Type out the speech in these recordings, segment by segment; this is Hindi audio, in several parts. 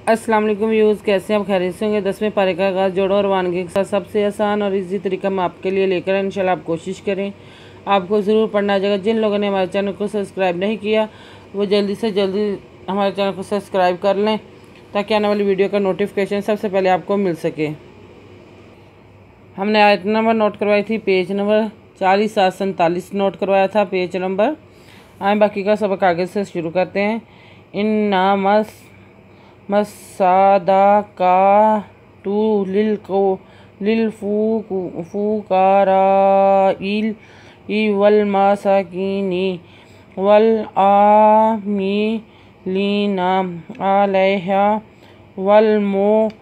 अस्सलाम वालेकुम व्यूज़, कैसे हैं आप? खैरियत से होंगे। 10वें पारे का आगाज़ जोड़ों और वानगी के साथ सबसे आसान और इजी तरीका हम आपके लिए लेकर आए। इंशाल्लाह आप कोशिश करें, आपको ज़रूर पढ़ना आ जाएगा। जिन लोगों ने हमारे चैनल को सब्सक्राइब नहीं किया वो जल्दी से जल्दी हमारे चैनल को सब्सक्राइब कर लें ताकि आने वाली वीडियो का नोटिफिकेशन सबसे पहले आपको मिल सके। हमने आयत नंबर नोट करवाई थी, पेज नंबर 40-47 नोट करवाया था पेज नंबर। आए बाकी का सबक आगे से शुरू करते हैं। इन्ना मसादा का टू लिल फुकाराइल वल मसाकीनी वल आमिलीना अलैहा वल मुअल्लफाती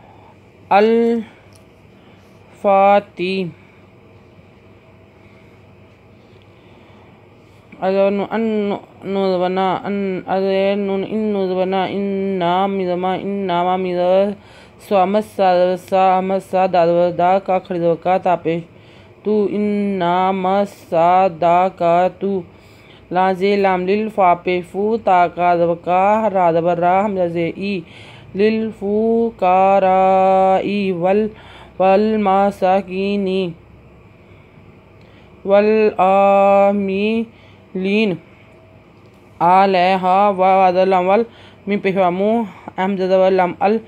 का खरीदका तापे तू इन्नामसादा का तू लाजे लामलिल फापे फू ताका दबका रादबरा हमजे ई लिल फुकाराई वल मसाकीनी वल आमिलीन अलैहा वल मिन पेहवामू अहमद वलम अल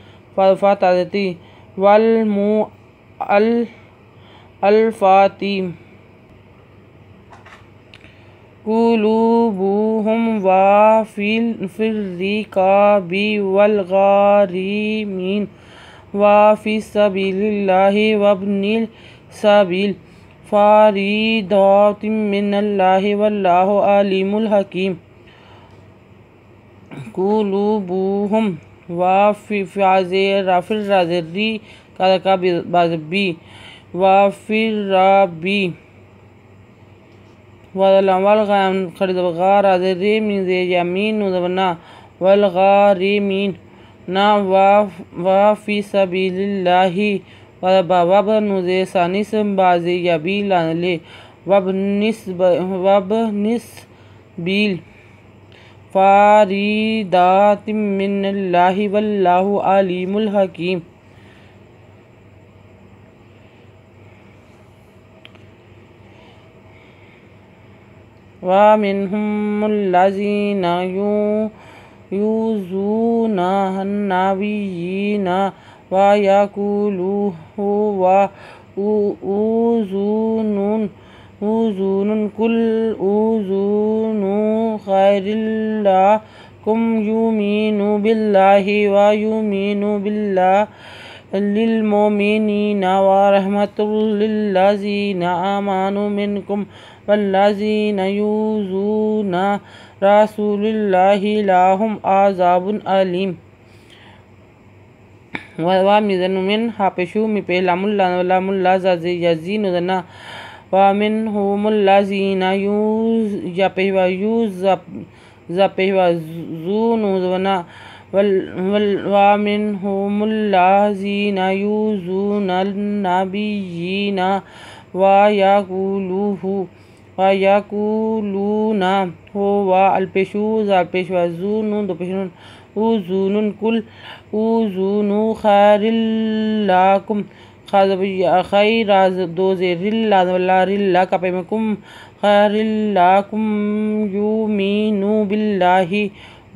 फताती वल मुअल्लफाती कुलूबुहुम वा फिर्रिकाबी वल गारिमीन वा फिस्सबीलिल्लाहि वब्निल सबील फरीदातिम मिनल्लाहि वल्लाहु अलीमुल हकीम। कुलूबुहुम वा फिर्राज़ी का बी वा फिर्राबी वल खरीदगार रे मिन यमीन नुदवना वल गारिमीन ना वा फी सबीलिल्लाहि वब नुजे सानिस बाजी यबी लानले वब निस बील फरीदातिम मिनल्लाहि वल्लाहु अलीमुल हकीम। वा मिनहुमुल्लज़ीना युज़ूना अन्नबिय्यीना वा यक़ूलूना उज़ुनुन कुल उज़ुनु खैरिल लकुम युमिनु बिल्लाहि व युमिनु लिल मोमिनीना व रहमतुल लिल्लज़ीना आमनु मिनकुम वल्लज़ीना युज़ूना रसूलल्लाहि लहुम अज़ाबुन अलीम। वा मिन हापेशु मि पेलामुल्ला यज़ीनुदना वा मिनहुमुल्लज़ीना ज़ूनुदना वा मिनहुमुल्लज़ीना युज़ूनन नबिय्यीना वा यक़ूलूना वा अल्पेशु ज़ूनुन दोपेशुन उज़ुनुन कुल उज़ुनु खैरिल लकुम खैर दोजे रिल्ला कपेमकुम खैरिल लकुम युमिनु बिल्लाहि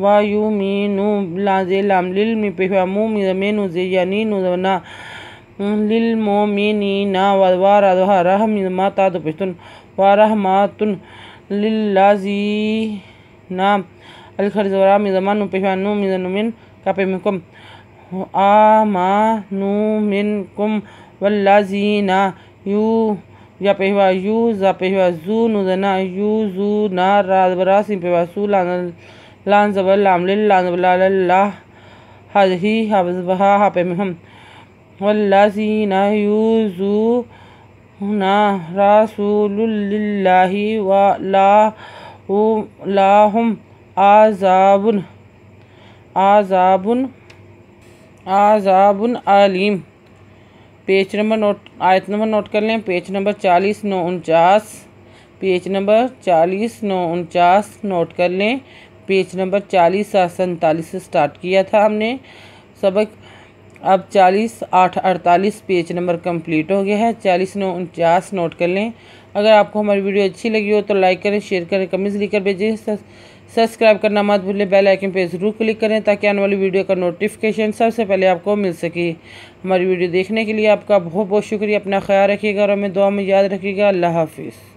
व युमिनु लाजे लामलिल मि पेहवामू मिज़मेनु ज़ेयनी नुदवना लिल मोमिनीना रहमता दोपेशुन व रहमातुन लिल्लज़ीना अलखरज़वरा मिज़मानु पेहवानु मिज़नुमिन कपेमकुम आमानु मिनकुम वल्लज़ीना ज़ूनुदना युज़ूना रादबरा सिंपेवासु लानज़बल लामलिल लानज़बला हज़ही हबज़बहा हापेमहम वल्लज़ीना युज़ूना रसूलल्लाहि व लहुम आज़ाबुन अलीम। पेज नंबर नोट आयत नंबर नोट कर लें। Page number 40-49 page number 40-49 note कर लें। पेज नंबर 40-47 से स्टार्ट किया था हमने, सबक अब 40/8/48 पेज नंबर कंप्लीट हो गया है। 40/9/49 नोट कर लें। अगर आपको हमारी वीडियो अच्छी लगी हो तो लाइक करें, शेयर करें, कमेंट्स लिखकर भेजें। सब्सक्राइब करना मत भूलें, बेल आइकन पे ज़रूर क्लिक करें ताकि आने वाली वीडियो का नोटिफिकेशन सबसे पहले आपको मिल सके। हमारी वीडियो देखने के लिए आपका बहुत बहुत शुक्रिया। अपना ख्याल रखिएगा और हमें दुआ में याद रखिएगा। अल्लाह हाफिज़।